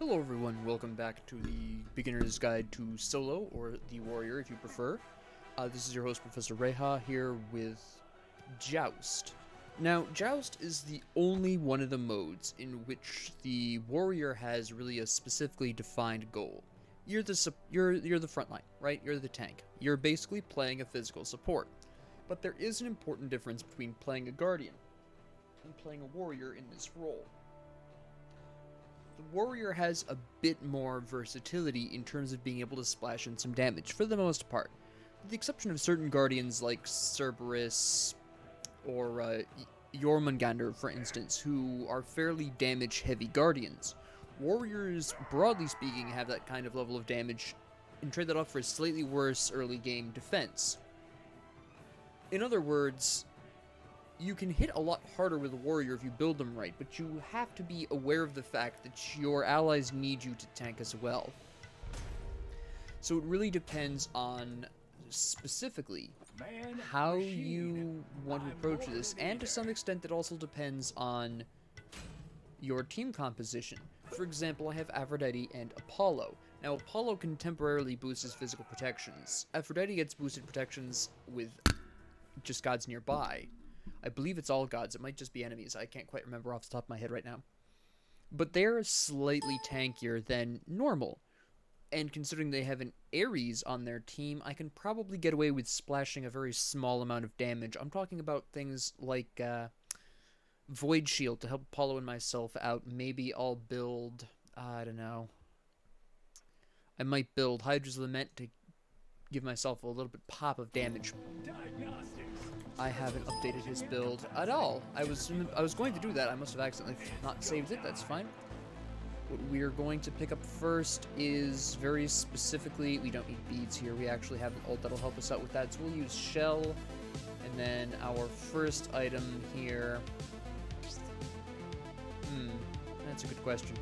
Hello everyone, welcome back to the Beginner's Guide to Solo, or the Warrior if you prefer. This is your host, Professor Reha, here with Joust. Now, Joust is the only one of the modes in which the Warrior has really a specifically defined goal. You're the front line, right? You're the tank. You're basically playing a physical support. But there is an important difference between playing a Guardian and playing a Warrior in this role. The Warrior has a bit more versatility in terms of being able to splash in some damage, for the most part. With the exception of certain Guardians like Cerberus or Jormungandr, for instance, who are fairly damage-heavy Guardians. Warriors, broadly speaking, have that kind of level of damage and trade that off for a slightly worse early-game defense. In other words, you can hit a lot harder with a Warrior if you build them right, but you have to be aware of the fact that your allies need you to tank as well. So it really depends on, specifically, how you want to approach this, and to some extent it also depends on your team composition. For example, I have Aphrodite and Apollo. Now, Apollo can temporarily boost his physical protections. Aphrodite gets boosted protections with just gods nearby. I believe it's all gods. It might just be enemies. I can't quite remember off the top of my head right now. But they're slightly tankier than normal. And considering they have an Ares on their team, I can probably get away with splashing a very small amount of damage. I'm talking about things like Void Shield to help Apollo and myself out. Maybe I'll build, I don't know. I might build Hydra's Lament to give myself a little bit pop of damage. I haven't updated his build at all. I was going to do that. I must have accidentally not saved it. That's fine. What we're going to pick up first is very specifically, we don't need beads here. We actually have an ult that'll help us out with that. So we'll use Shell. And then our first item here. That's a good question.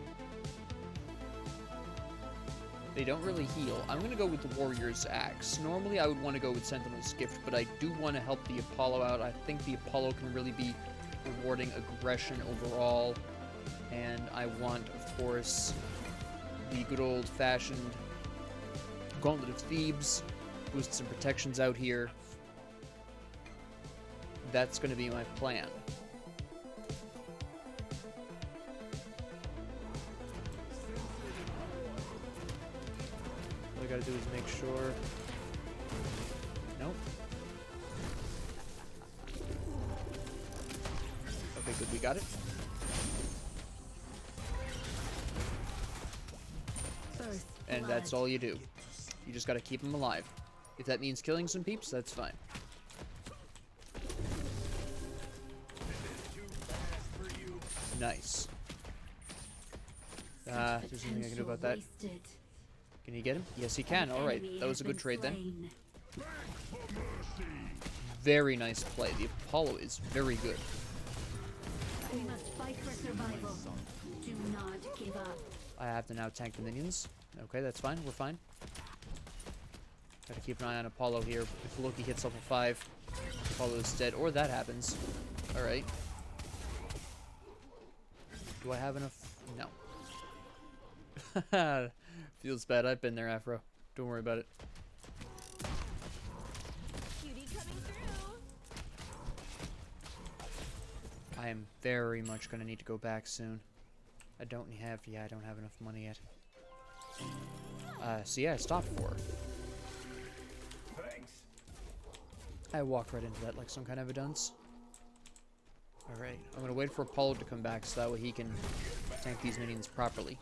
They don't really heal. I'm going to go with the Warrior's Axe. Normally, I would want to go with Sentinel's Gift, but I do want to help the Apollo out. I think the Apollo can really be rewarding aggression overall. And I want, of course, the good old-fashioned Gauntlet of Thebes. Boost some protections out here. That's going to be my plan. All I gotta do is make sure. Nope. Okay, good, we got it. And that's all you do. You just gotta keep them alive. If that means killing some peeps, that's fine. Nice. There's nothing I can do about that. Can he get him? Yes, he can. Alright, that was a good trade then. Very nice play. The Apollo is very good. We must fight for survival. Do not give up. I have to now tank the minions. Okay, that's fine. We're fine. Gotta keep an eye on Apollo here. If Loki hits level 5, Apollo's dead. Or that happens. Alright. Do I have enough? No. Feels bad. I've been there, Afro. Don't worry about it. Cutie coming through. I am very much gonna need to go back soon. I don't have enough money yet. So yeah, I stopped for. Thanks. I walked right into that like some kind of a dunce. Alright, I'm gonna wait for Apollo to come back so that way he can tank these minions properly.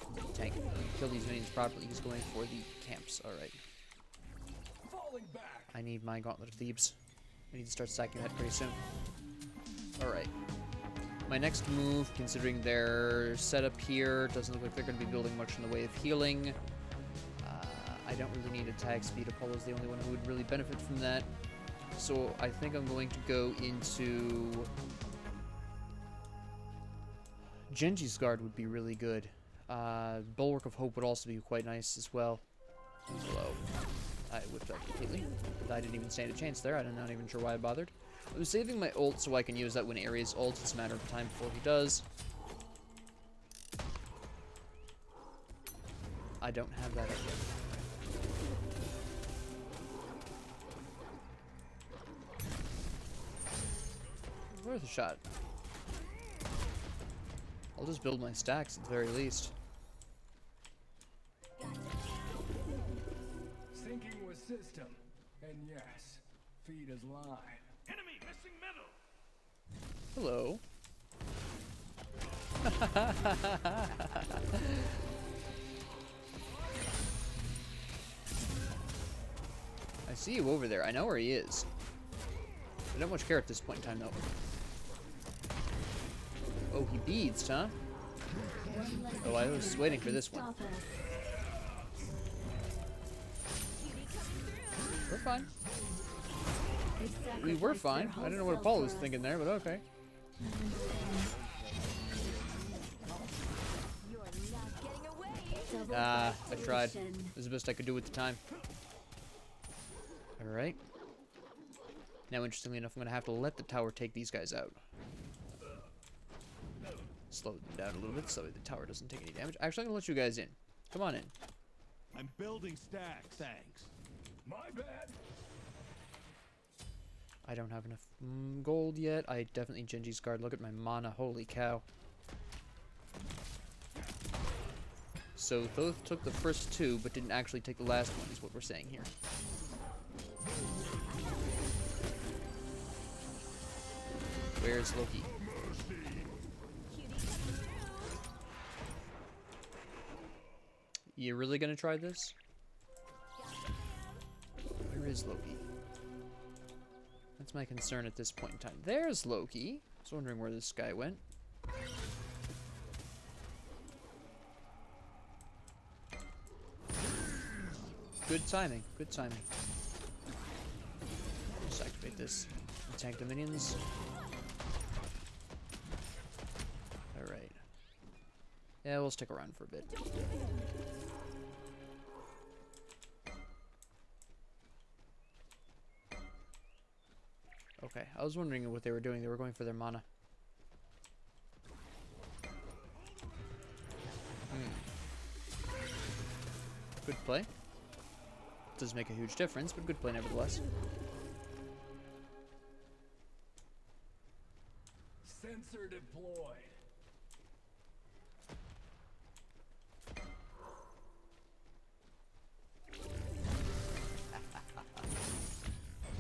Kill these minions properly. He's going for the camps. Alright. I need my Gauntlet of Thebes. I need to start stacking that pretty soon. Alright. My next move, considering their setup here, doesn't look like they're going to be building much in the way of healing. I don't really need attack speed. Apollo's the only one who would really benefit from that. So I think I'm going to go into... Genji's Guard would be really good. Bulwark of Hope would also be quite nice as well. Hello. I whipped that completely. I didn't even stand a chance there. I'm not even sure why I bothered. I'm saving my ult so I can use that when Ares ults. It's a matter of time before he does. I don't have that up yet. Worth a shot. I'll just build my stacks at the very least. Syncing with system. And yes, feed is live. Enemy missing middle. Hello. I see you over there. I know where he is. I don't much care at this point in time, though. Oh, he beads, huh? Oh, I was waiting for this one. Stop us. We're fine. They We were sacrificed fine. their I don't know whole what Paul self was for us. thinking there, but okay. You're not getting away. Ah, I tried. Solution. This is the best I could do at the time. Alright. Now, interestingly enough, I'm going to have to let the tower take these guys out. Slow them down a little bit so the tower doesn't take any damage. Actually, I'm going to let you guys in. Come on in. I'm building stacks. Thanks. My bad. I don't have enough gold yet. I definitely Genji's guard. Look at my mana. Holy cow. So Thoth took the first two, but didn't actually take the last one, is what we're saying here. Where's Loki? You really gonna try this? Where is Loki? That's my concern at this point in time. There's Loki. I was wondering where this guy went. Good timing. Good timing. Just activate this. Tank the minions. Alright. Yeah, we'll stick around for a bit. Okay, I was wondering what they were doing. They were going for their mana. Good play. Does make a huge difference, but good play nevertheless. Sensor deployed.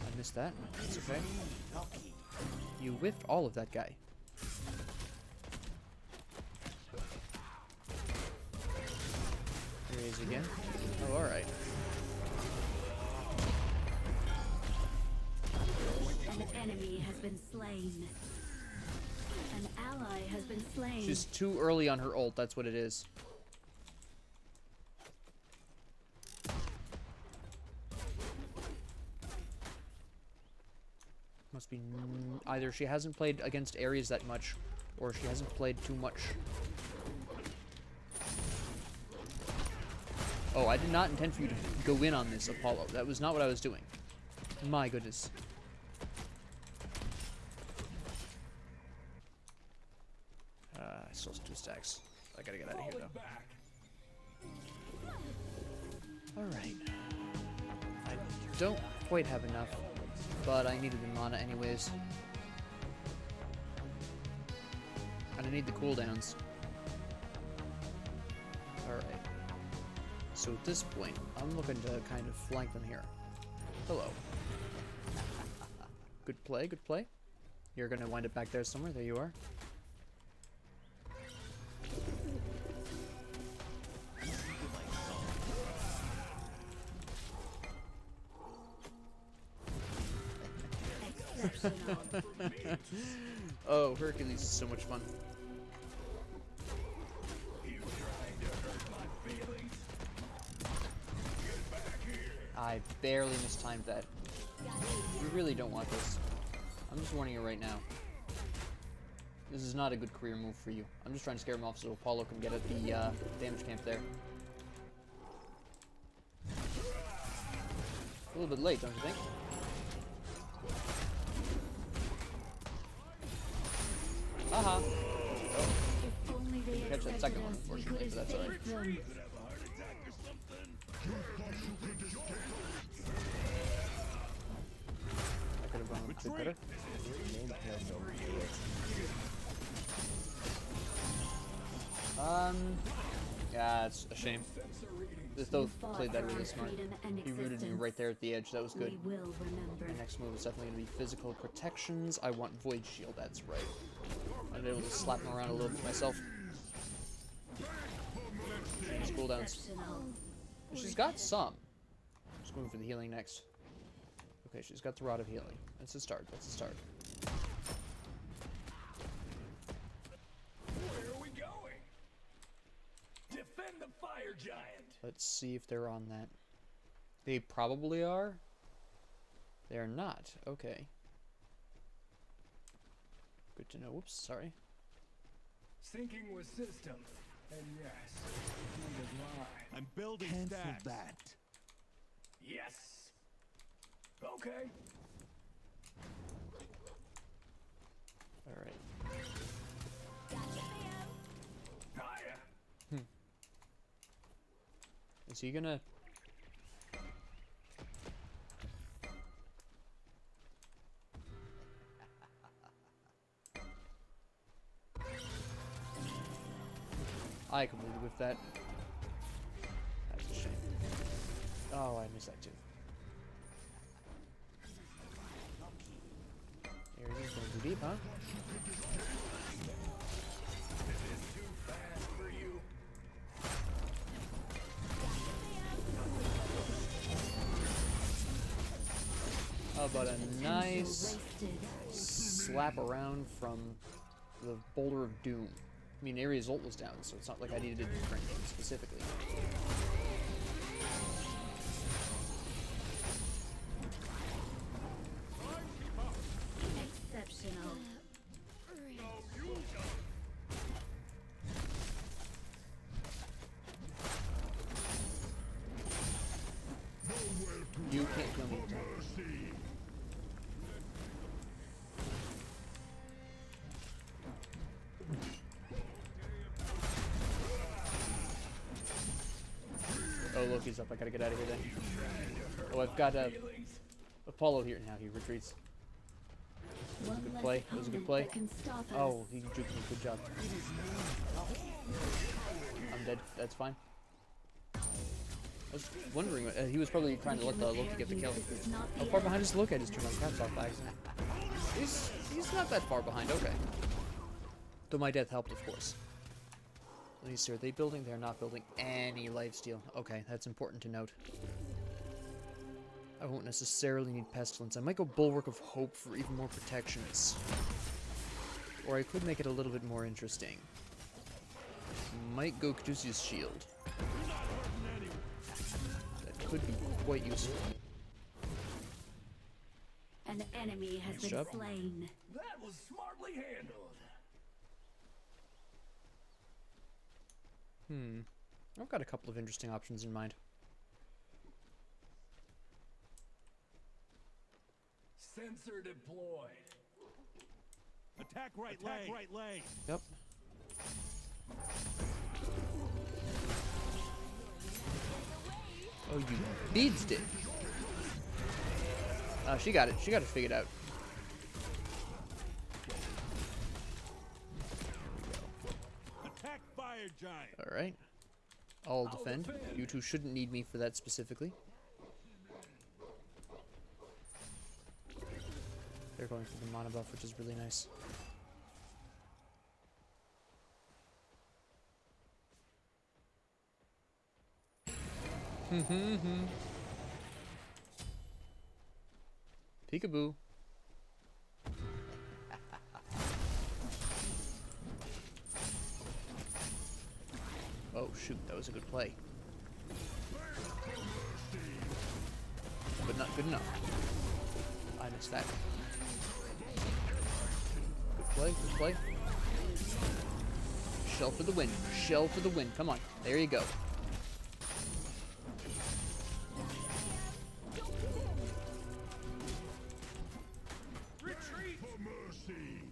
I missed that. That's okay. You whiffed all of that guy. Here he is again. Oh, alright. An enemy has been slain. An ally has been slain. She's too early on her ult, that's what it is. Must be either she hasn't played against Ares that much, or she hasn't played too much. Oh, I did not intend for you to go in on this, Apollo. That was not what I was doing. My goodness. I still have 2 stacks. I gotta get out of here, though. Back. Alright. I don't quite have enough, but I needed the mana anyways. And I need the cooldowns. Alright. So at this point, I'm looking to kind of flank them here. Hello. Good play, good play. You're gonna wind up back there somewhere. There you are. Exceptional. Oh, Hercules is so much fun. I barely mistimed that. You really don't want this. I'm just warning you right now. This is not a good career move for you. I'm just trying to scare him off so Apollo can get at the damage camp there. A little bit late, don't you think? Haha. If only they Catch that expected second one, us, we unfortunately, could but have that's alright. saved them. bit better. Yeah, it's a shame. This though played that really smart. He rooted me right there at the edge. That was good. We will remember. My next move is definitely going to be physical protections. I want Void Shield, that's right. I'll be able to slap him around a little bit myself. His cooldowns. Exceptional. She's got some. Just going for the healing next. Okay, she's got the Rod of Healing. That's a start. That's a start. Where are we going? Defend the fire giant. Let's see if they're on that. They probably are. They're not. Okay. Good to know. Whoops, sorry. Syncing with system. And yes, you would lie. I'm building Cancel stacks. that. Yes. Okay. Alright. Hiya. Is he gonna... I completely whiffed that. That's a shame. Oh, I missed that too. There he is, going too deep, huh? Too fast for you. How about a nice Wasted. slap around from the Boulder of Doom? I mean, Ares' ult was down, so it's not like I needed to do anything specifically. Exceptional. You can't kill me. Oh, Loki's up. I gotta get out of here then. Oh, I've got Apollo here now. He retreats. That was a good play. That was a good play. Oh, he juked me. Good job. I'm dead. That's fine. I was wondering. He was probably trying to let the Loki get the kill. How far behind is Loki? I just turned my caps off by accident. He's not that far behind. Okay. Though my death helped, of course. Let me see. Are they building? They're not building any lifesteal. Okay, that's important to note. I won't necessarily need Pestilence. I might go Bulwark of Hope for even more protections. Or I could make it a little bit more interesting. Might go Caduceus Shield. That could be quite useful. An enemy has Nice been job. slain. That was smartly handled. I've got a couple of interesting options in mind. Sensor deployed. Attack right lane. Yep. Oh, you beads it. She got it. She got it figured out. Attack fire giant. Alright. I'll defend. You two shouldn't need me for that specifically. They're going for the mana buff, which is really nice. Peekaboo. Oh shoot, that was a good play. But not good enough. I missed that. Good play, good play. Shell for the win. Shell for the win. Come on. There you go. Retreat for mercy.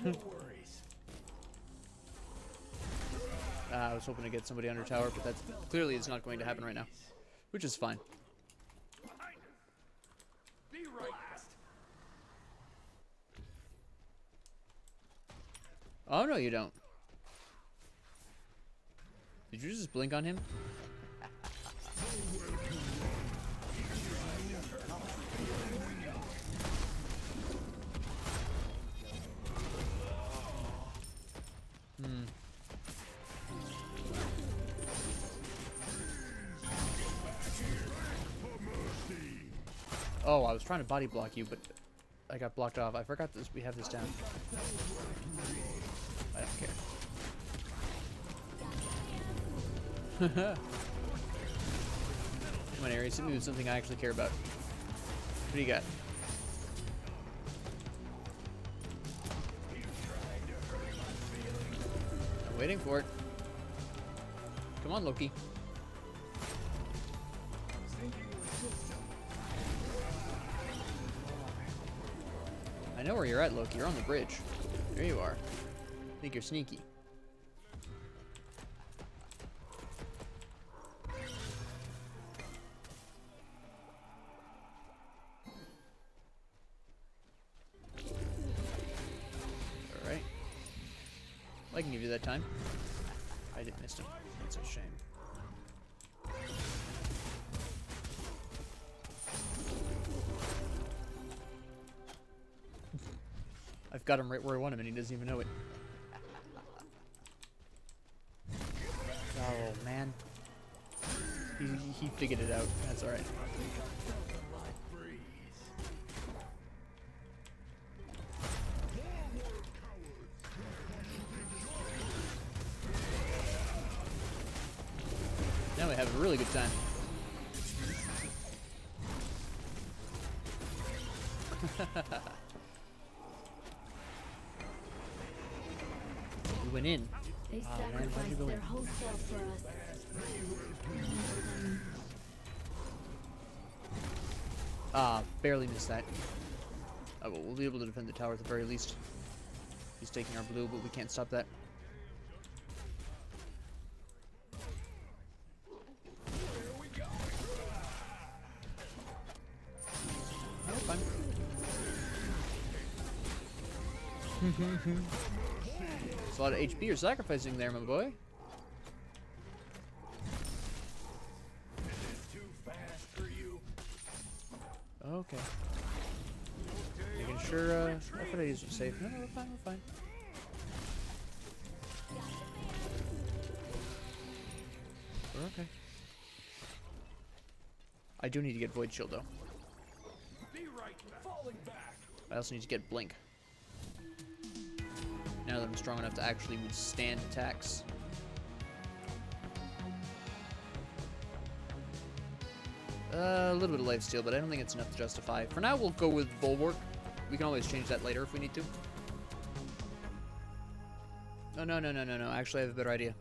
No worries. I was hoping to get somebody under tower, but that's clearly is not going to happen right now. Which is fine. Be right. Blast. Oh, no, you don't. Did you just blink on him? Hmm. Oh, I was trying to body block you, but I got blocked off. I forgot this. We have this down. I don't care. Come on, Ares. Hit me with something I actually care about. What do you got? I'm waiting for it. Come on, Loki. I know where you're at, Loki. You're on the bridge. There you are. I think you're sneaky. Alright. I can give you that time. I didn't miss him. That's a shame. I've got him right where I want him and he doesn't even know it. Oh, man. He figured it out. That's alright. Now we have a really good time. We went in. They Man, why'd you sacrificed go their in? whole self for us. Barely missed that. Oh, well, we'll be able to defend the tower at the very least. He's taking our blue, but we can't stop that. Oh, fine. It's a lot of HP you're sacrificing there, my boy. Okay. Making sure, I thought I used it safe. No, we're fine, we're fine. We're okay. I do need to get Void Shield, though. I also need to get Blink. Now that I'm strong enough to actually withstand attacks. A little bit of lifesteal, but I don't think it's enough to justify. For now, we'll go with Bulwark. We can always change that later if we need to. Oh, no. Actually, I have a better idea.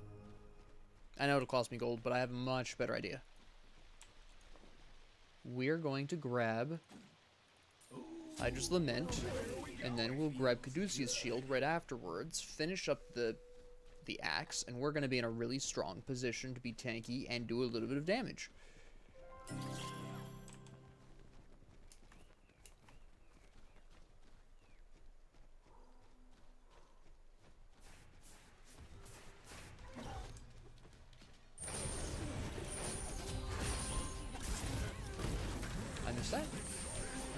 I know it'll cost me gold, but I have a much better idea. We're going to grab Hydra's Lament, and then we'll grab Caduceus' Shield right afterwards, finish up the axe, and we're going to be in a really strong position to be tanky and do a little bit of damage. I missed that.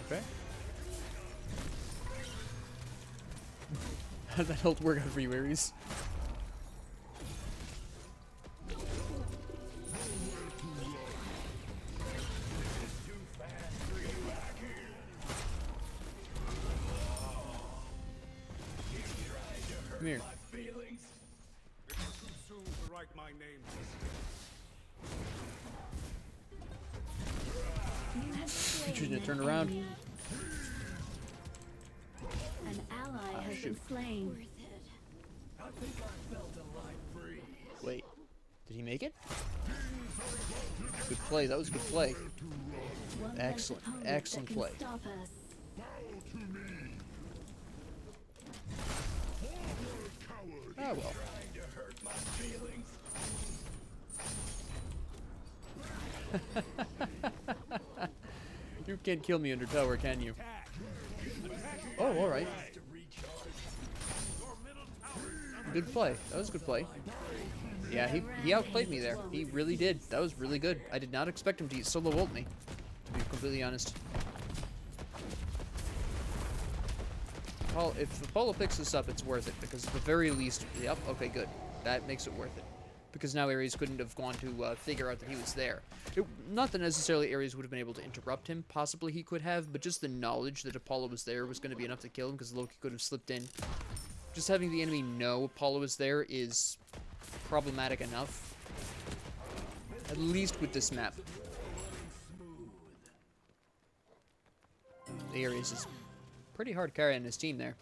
Okay. How'd that ult work out for you, Ares? Come here. Soon to write my name. You have slain Choosing to an turn around. enemy. An ally has been shoot. slain. Wait. Did he make it? Good play. That was a good play. One less Excellent. opponent Excellent that can play. Stop us. Ah, well. You can't kill me under tower, can you? Oh, alright. Your middle tower Good play. That was a good play. Yeah, he outplayed me there. He really did. That was really good. I did not expect him to solo ult me, to be completely honest. If Apollo picks this up, it's worth it, because at the very least... Yep, okay, good. That makes it worth it. Because now Ares couldn't have gone to figure out that he was there. Not that necessarily Ares would have been able to interrupt him. Possibly he could have, but just the knowledge that Apollo was there was going to be enough to kill him, because Loki could have slipped in. Just having the enemy know Apollo is there is problematic enough. At least with this map. The Ares is pretty hard carrying his team there.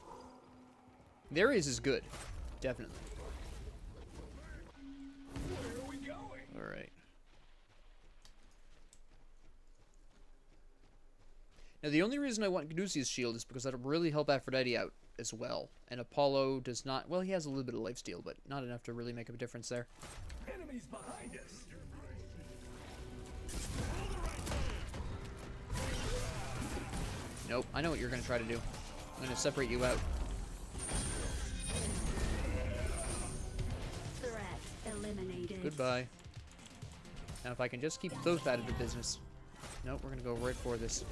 The Ares is good. Definitely. Alright. Now the only reason I want Caduceus' shield is because that'll really help Aphrodite out as well. And Apollo does not... Well, he has a little bit of lifesteal, but not enough to really make a difference there. Enemies behind us. Nope, I know what you're going to try to do. I'm going to separate you out. Threat eliminated. Goodbye. Now if I can just keep both out of the business. Nope, we're going to go right for this.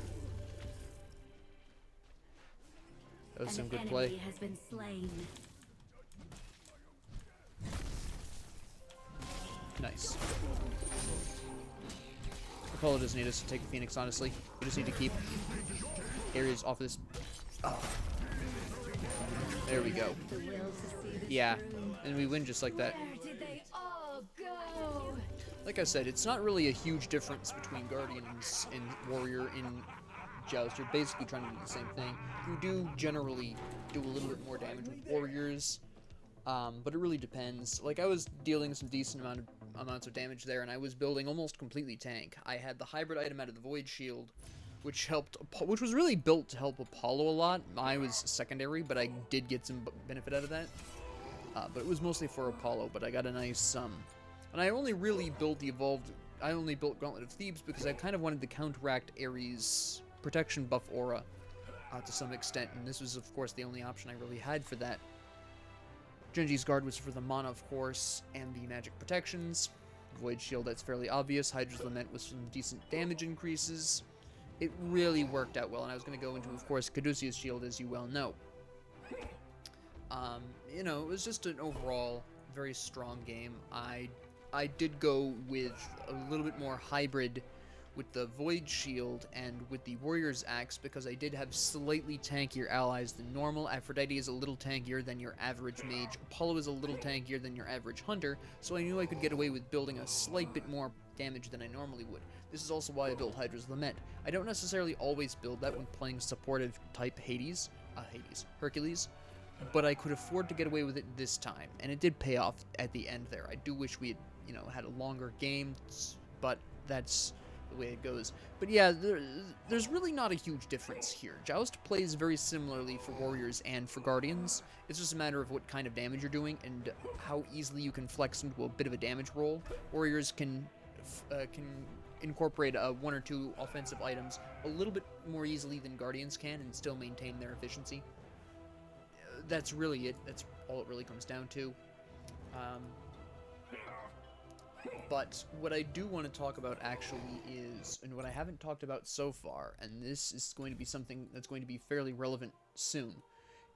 That was some good play. An enemy has been slain. Nice. Apollo doesn't need us to take the Phoenix, honestly. We just need to keep Ares off of this. Oh. There we go. The will to see the Yeah, true. and we win just like that. Where did they all go? Like I said, it's not really a huge difference between Guardians and Warrior in Joust. You're basically trying to do the same thing. You do generally do a little bit more damage with Warriors, but it really depends. Like, I was dealing some decent amounts of damage there, and I was building almost completely tank. I had the hybrid item out of the Void Shield, which was really built to help Apollo a lot. I was secondary, but I did get some benefit out of that. But it was mostly for Apollo, but I got a nice, and I only really built I only built Gauntlet of Thebes because I kind of wanted to counteract Ares' protection buff aura to some extent, and this was, of course, the only option I really had for that. Genji's Guard was for the mana, of course, and the magic protections. Void Shield, that's fairly obvious. Hydra's Lament was some decent damage increases. It really worked out well, and I was going to go into, of course, Caduceus' Shield, as you well know. You know, it was just an overall very strong game. I did go with a little bit more hybrid with the Void Shield and with the Warrior's Axe because I did have slightly tankier allies than normal. Aphrodite is a little tankier than your average mage. Apollo is a little tankier than your average hunter, so I knew I could get away with building a slight bit more damage than I normally would. This is also why I built Hydra's Lament. I don't necessarily always build that when playing supportive type Hercules, but I could afford to get away with it this time, and it did pay off at the end there. I do wish we had, you know, had a longer game, but that's the way it goes. But yeah, there's really not a huge difference here. Joust plays very similarly for Warriors and for Guardians. It's just a matter of what kind of damage you're doing and how easily you can flex into a bit of a damage roll. Warriors can incorporate one or two offensive items a little bit more easily than Guardians can and still maintain their efficiency. That's really it. That's all it really comes down to. But what I do want to talk about actually is, and what I haven't talked about so far, and this is going to be something that's going to be fairly relevant soon,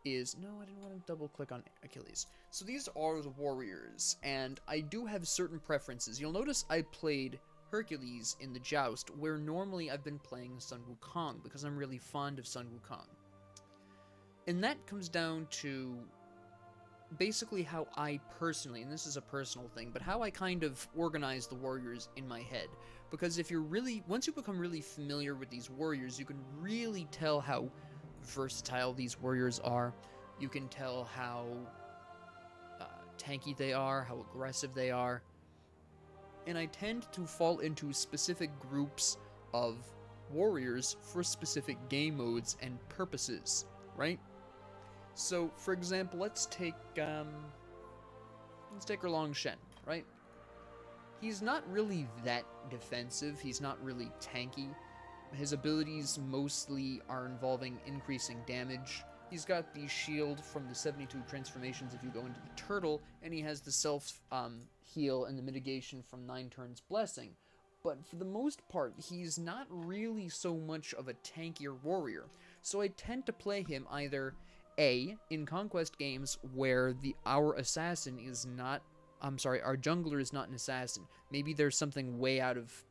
is, no, I didn't want to double click on Achilles. So these are the Warriors, and I do have certain preferences. You'll notice I played Hercules in the Joust, where normally I've been playing Sun Wukong, because I'm really fond of Sun Wukong. And that comes down to basically how I personally, and this is a personal thing, but how I kind of organize the Warriors in my head. Because if you're really, once you become really familiar with these Warriors, you can really tell how versatile these Warriors are. You can tell how tanky they are, how aggressive they are. And I tend to fall into specific groups of Warriors for specific game modes and purposes, right? So, for example, let's take Erlang Shen, right? He's not really that defensive. He's not really tanky. His abilities mostly are involving increasing damage He's got the shield from the 72 transformations if you go into the turtle, and he has the self heal and the mitigation from 9 turns blessing. But for the most part, he's not really so much of a tankier warrior. So I tend to play him either A, in conquest games where our assassin is not, our jungler is not an assassin. Maybe there's something way out of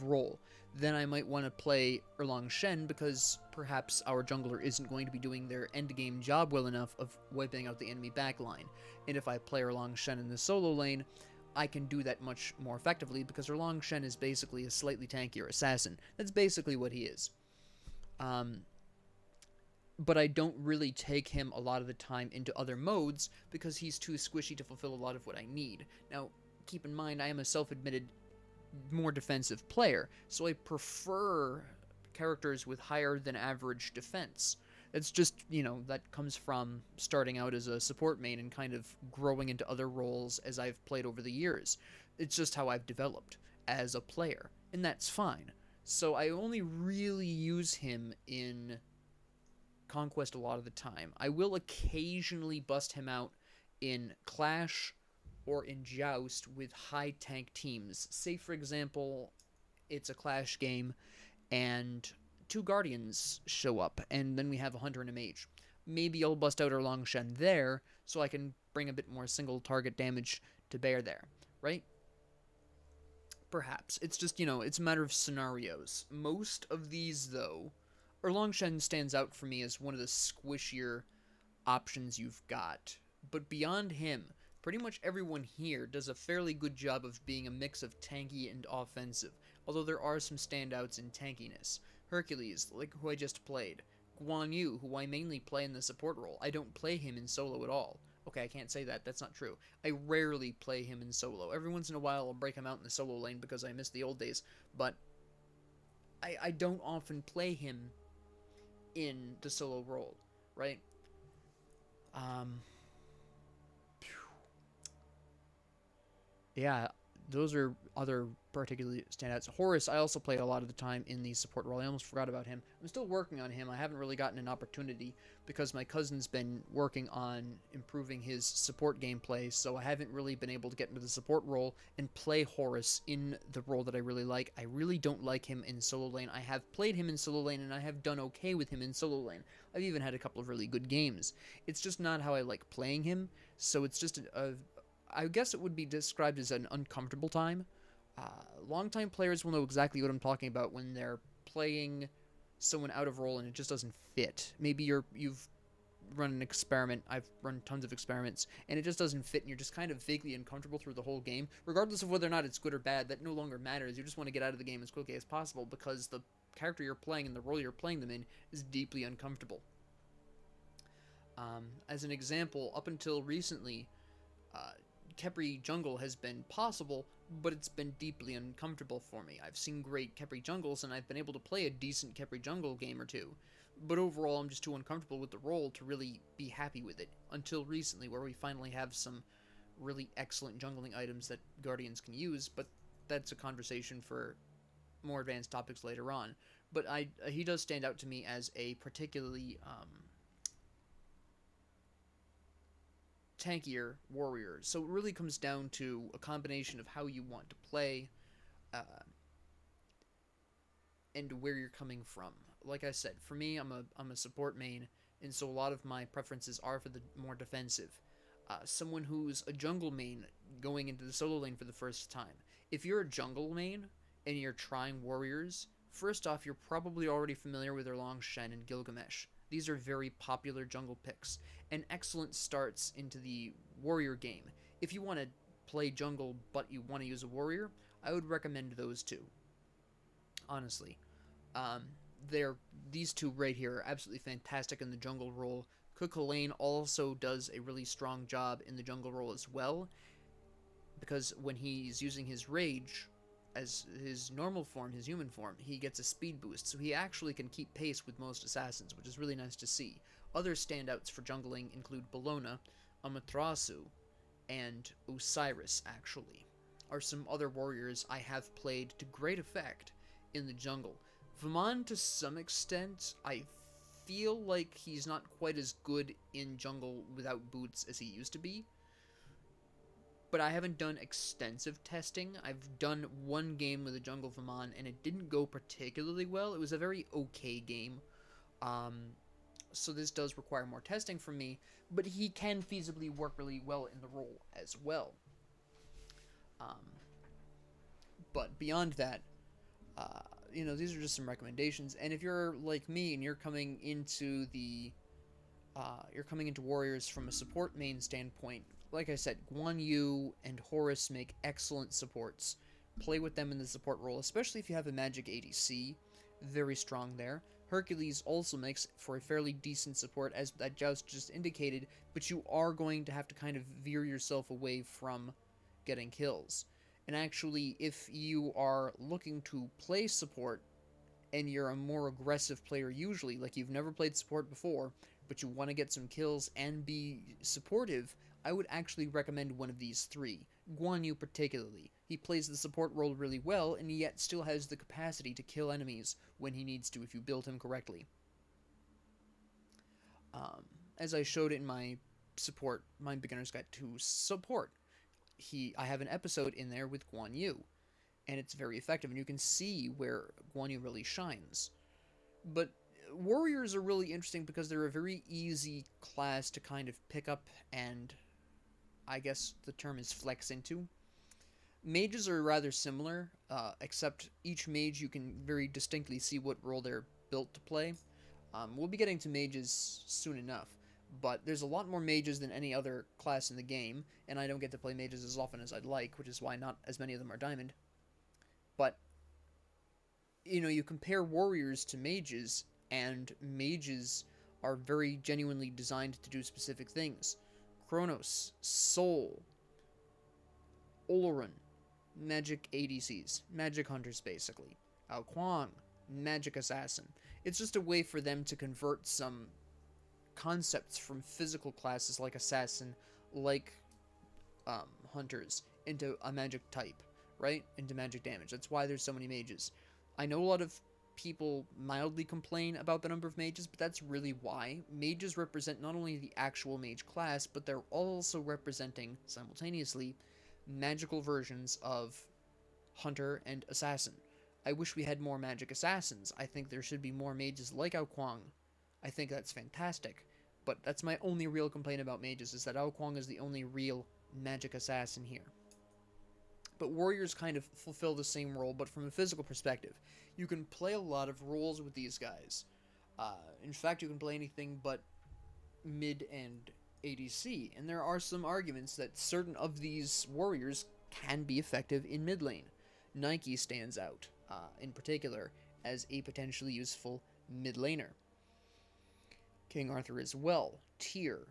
role. Then I might want to play Erlang Shen because perhaps our jungler isn't going to be doing their endgame job well enough of wiping out the enemy backline. And if I play Erlang Shen in the solo lane, I can do that much more effectively because Erlang Shen is basically a slightly tankier assassin. That's basically what he is. But I don't really take him a lot of the time into other modes because he's too squishy to fulfill a lot of what I need. Now, keep in mind, I am a self-admitted more defensive player, so I prefer characters with higher than average defense. It's just, that comes from starting out as a support main and kind of growing into other roles as I've played over the years. It's just how I've developed as a player, and that's fine. So I only really use him in Conquest a lot of the time. I will occasionally bust him out in Clash or in Joust with high tank teams. Say, for example, it's a Clash game, and 2 Guardians show up, and then we have a Hunter and a Mage. Maybe I'll bust out Erlang Shen there, so I can bring a bit more single target damage to bear there, right? Perhaps. It's just, it's a matter of scenarios. Most of these, though, Erlang Shen stands out for me as one of the squishier options you've got. But beyond him, pretty much everyone here does a fairly good job of being a mix of tanky and offensive, although there are some standouts in tankiness. Hercules, like who I just played. Guan Yu, who I mainly play in the support role. I don't play him in solo at all. Okay, I can't say that. That's not true. I rarely play him in solo. Every once in a while I'll break him out in the solo lane because I miss the old days, but I don't often play him in the solo role, right? Yeah, those are other particularly standouts. Horus, I also play a lot of the time in the support role. I almost forgot about him. I'm still working on him. I haven't really gotten an opportunity because my cousin's been working on improving his support gameplay, so I haven't really been able to get into the support role and play Horus in the role that I really like. I really don't like him in solo lane. I have played him in solo lane, and I have done okay with him in solo lane. I've even had a couple of really good games. It's just not how I like playing him, so it's just I guess it would be described as an uncomfortable time. Longtime players will know exactly what I'm talking about when they're playing someone out of role and it just doesn't fit. Maybe you've run an experiment. I've run tons of experiments, and it just doesn't fit, and you're just kind of vaguely uncomfortable through the whole game. Regardless of whether or not it's good or bad, that no longer matters. You just want to get out of the game as quickly as possible because the character you're playing and the role you're playing them in is deeply uncomfortable. As an example, up until recently, Khepri jungle has been possible, but it's been deeply uncomfortable for me. I've seen great Khepri jungles, and I've been able to play a decent Khepri jungle game or two, but overall I'm just too uncomfortable with the role to really be happy with it, until recently, where we finally have some really excellent jungling items that Guardians can use, but that's a conversation for more advanced topics later on. But he does stand out to me as a particularly tankier warrior. So it really comes down to a combination of how you want to play and where you're coming from. Like I said, for me, I'm a support main, and so a lot of my preferences are for the more defensive. Someone who's a jungle main going into the solo lane for the first time. If you're a jungle main and you're trying warriors, first off, you're probably already familiar with Erlang Shen and Gilgamesh. These are very popular jungle picks, and excellent starts into the warrior game. If you want to play jungle but you want to use a warrior, I would recommend those two. Honestly. These two right here are absolutely fantastic in the jungle role. Cuchulainn also does a really strong job in the jungle role as well, because when he's using his rage as his normal form, his human form, he gets a speed boost, so he actually can keep pace with most assassins, which is really nice to see. Other standouts for jungling include Bellona, Amaterasu, and Osiris, actually, are some other warriors I have played to great effect in the jungle. Vamon, to some extent, I feel like he's not quite as good in jungle without boots as he used to be. But I haven't done extensive testing. I've done one game with a jungle Vamon, and it didn't go particularly well. It was a very okay game. So this does require more testing from me, but he can feasibly work really well in the role as well. But beyond that, these are just some recommendations. And if you're like me and you're coming into Warriors from a support main standpoint, like I said, Guan Yu and Horus make excellent supports. Play with them in the support role, especially if you have a magic ADC. Very strong there. Hercules also makes for a fairly decent support, as that Joust just indicated, but you are going to have to kind of veer yourself away from getting kills. And actually, if you are looking to play support, and you're a more aggressive player usually, like you've never played support before, but you want to get some kills and be supportive, I would actually recommend one of these three. Guan Yu particularly. He plays the support role really well, and yet still has the capacity to kill enemies when he needs to if you build him correctly. As I showed in my beginner's guide to support, I have an episode in there with Guan Yu, and it's very effective, and you can see where Guan Yu really shines. But warriors are really interesting because they're a very easy class to kind of pick up and, I guess the term is, flex into. Mages are rather similar, except each mage you can very distinctly see what role they're built to play. We'll be getting to mages soon enough, but there's a lot more mages than any other class in the game, and I don't get to play mages as often as I'd like, which is why not as many of them are diamond. But, you compare warriors to mages, and mages are very genuinely designed to do specific things. Chronos, Soul, Olorun, magic ADCs, magic hunters basically. Ao Kuang, magic assassin. It's just a way for them to convert some concepts from physical classes like assassin, like hunters, into a magic type, right? Into magic damage. That's why there's so many mages. I know a lot of people mildly complain about the number of mages, but that's really why. Mages represent not only the actual mage class, but they're also representing, simultaneously, magical versions of hunter and assassin. I wish we had more magic assassins. I think there should be more mages like Ao Kuang. I think that's fantastic. But that's my only real complaint about mages, is that Ao Kuang is the only real magic assassin here. But warriors kind of fulfill the same role, but from a physical perspective. You can play a lot of roles with these guys. In fact, you can play anything but mid and ADC, and there are some arguments that certain of these warriors can be effective in mid lane. Nike stands out, in particular, as a potentially useful mid laner. King Arthur as well. Tyr.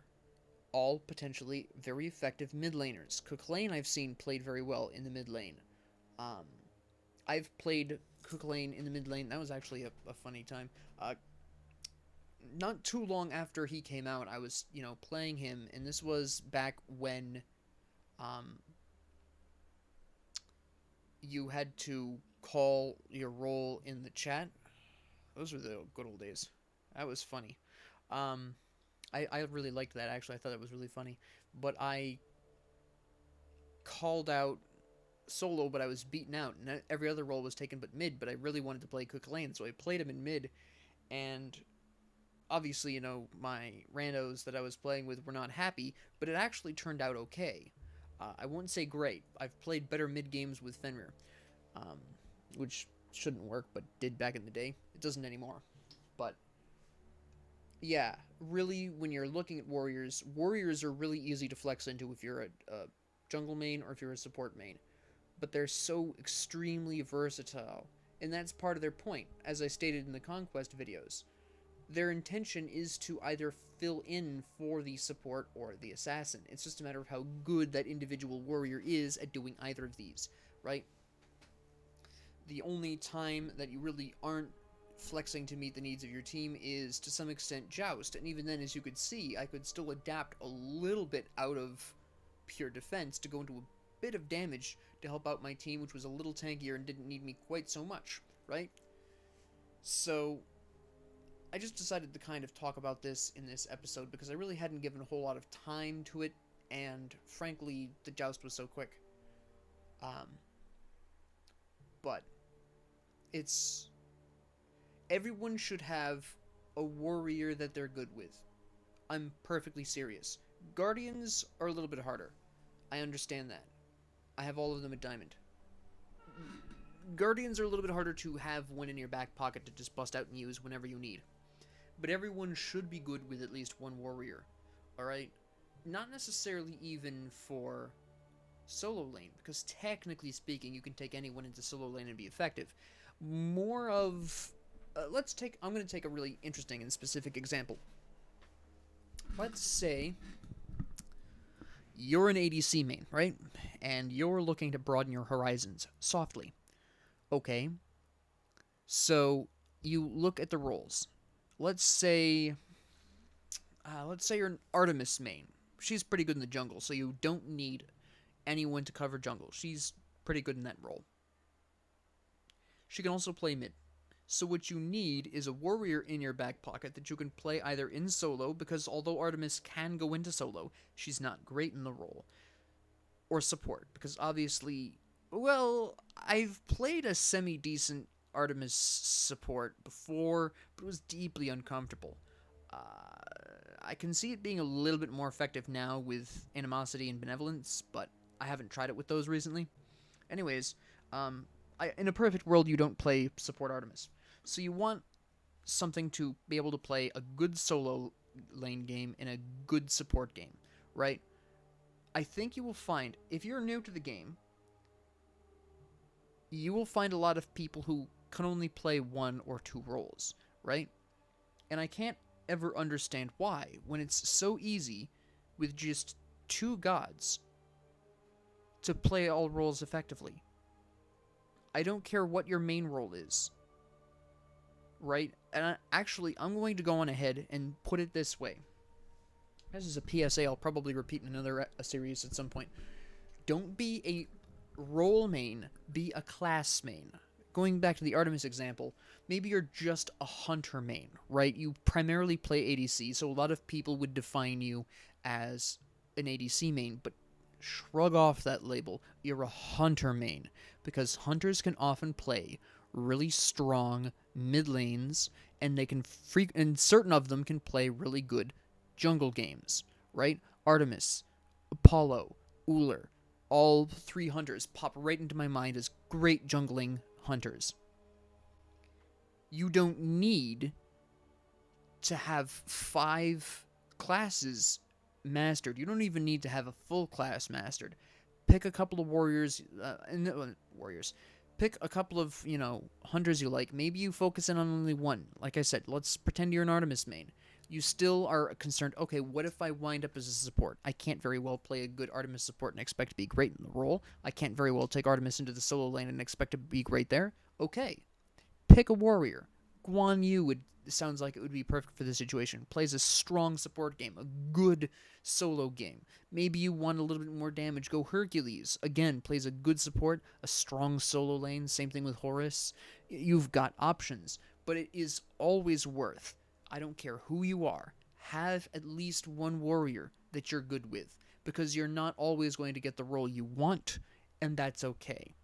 All potentially very effective mid laners. Cook Lane I've seen played very well in the mid lane. I've played Cook Lane in the mid lane. That was actually a funny time. Not too long after he came out, I was, playing him, and this was back when you had to call your role in the chat. Those were the good old days. That was funny. I really liked that, actually. I thought it was really funny. But I called out solo, but I was beaten out, and every other role was taken but mid, but I really wanted to play Cook Lane, so I played him in mid, and obviously, my randos that I was playing with were not happy, but it actually turned out okay. I wouldn't say great. I've played better mid games with Fenrir, which shouldn't work, but did back in the day. It doesn't anymore. But yeah, really, when you're looking at warriors are really easy to flex into if you're a jungle main or if you're a support main. But they're so extremely versatile, and that's part of their point, as I stated in the Conquest videos. Their intention is to either fill in for the support or the assassin. It's just a matter of how good that individual warrior is at doing either of these, right? The only time that you really aren't flexing to meet the needs of your team is, to some extent, Joust. And even then, as you could see, I could still adapt a little bit out of pure defense to go into a bit of damage to help out my team, which was a little tankier and didn't need me quite so much, right? So I just decided to kind of talk about this in this episode because I really hadn't given a whole lot of time to it, and frankly, the Joust was so quick. But it's... everyone should have a warrior that they're good with. I'm perfectly serious. Guardians are a little bit harder. I understand that. I have all of them at Diamond. Guardians are a little bit harder to have one in your back pocket to just bust out and use whenever you need. But everyone should be good with at least one warrior. Alright? Not necessarily even for solo lane, because technically speaking, you can take anyone into solo lane and be effective. More of... I'm going to take a really interesting and specific example. Let's say you're an ADC main, right? And you're looking to broaden your horizons softly. Okay. So you look at the roles. Let's say you're an Artemis main. She's pretty good in the jungle, so you don't need anyone to cover jungle. She's pretty good in that role. She can also play mid. So what you need is a warrior in your back pocket that you can play either in solo, because although Artemis can go into solo, she's not great in the role, or support, because obviously, well, I've played a semi-decent Artemis support before, but it was deeply uncomfortable. I can see it being a little bit more effective now with Animosity and Benevolence, but I haven't tried it with those recently. Anyways, in a perfect world, you don't play support Artemis. So you want something to be able to play a good solo lane game and a good support game, right? I think you will find, if you're new to the game, you will find a lot of people who can only play one or two roles, right? And I can't ever understand why, when it's so easy with just two gods to play all roles effectively. I don't care what your main role is, right? And I'm going to go on ahead and put it this way. This is a PSA I'll probably repeat in another series at some point. Don't be a role main, be a class main. Going back to the Artemis example, maybe you're just a hunter main, right? You primarily play ADC, so a lot of people would define you as an ADC main, but shrug off that label. You're a hunter main, because hunters can often play really strong mid lanes, and they can and certain of them can play really good jungle games, right? Artemis, Apollo, Uller, all three hunters pop right into my mind as great jungling hunters. You don't need to have 5 classes mastered. You don't even need to have a full class mastered. Pick a couple of warriors, Pick a couple of, hunters you like. Maybe you focus in on only one. Like I said, let's pretend you're an Artemis main. You still are concerned, okay, what if I wind up as a support? I can't very well play a good Artemis support and expect to be great in the role. I can't very well take Artemis into the solo lane and expect to be great there. Okay. Pick a warrior. Guan Yu sounds like it would be perfect for this situation. Plays a strong support game, a good solo game. Maybe you want a little bit more damage. Go Hercules. Again, plays a good support, a strong solo lane. Same thing with Horus. You've got options, but it is always worth, I don't care who you are, have at least one warrior that you're good with, because you're not always going to get the role you want, and that's okay.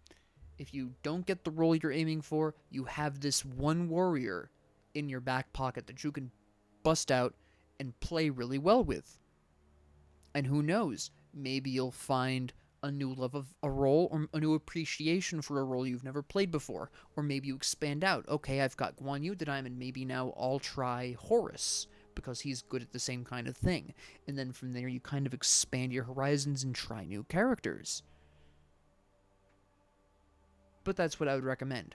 If you don't get the role you're aiming for, you have this one warrior in your back pocket that you can bust out and play really well with. And who knows, maybe you'll find a new love of a role, or a new appreciation for a role you've never played before. Or maybe you expand out. Okay, I've got Guan Yu the Diamond, maybe now I'll try Horus, because he's good at the same kind of thing. And then from there you kind of expand your horizons and try new characters. But that's what I would recommend.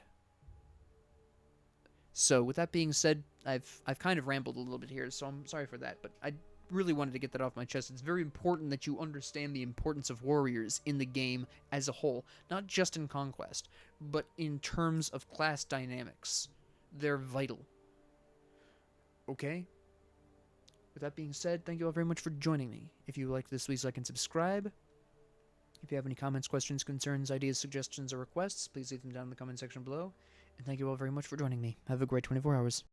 So with that being said, I've kind of rambled a little bit here, so I'm sorry for that, but I really wanted to get that off my chest. It's very important that you understand the importance of warriors in the game as a whole, not just in Conquest, but in terms of class dynamics. They're vital. Okay? With that being said, thank you all very much for joining me. If you liked this, please like and subscribe. If you have any comments, questions, concerns, ideas, suggestions, or requests, please leave them down in the comment section below. And thank you all very much for joining me. Have a great 24 hours.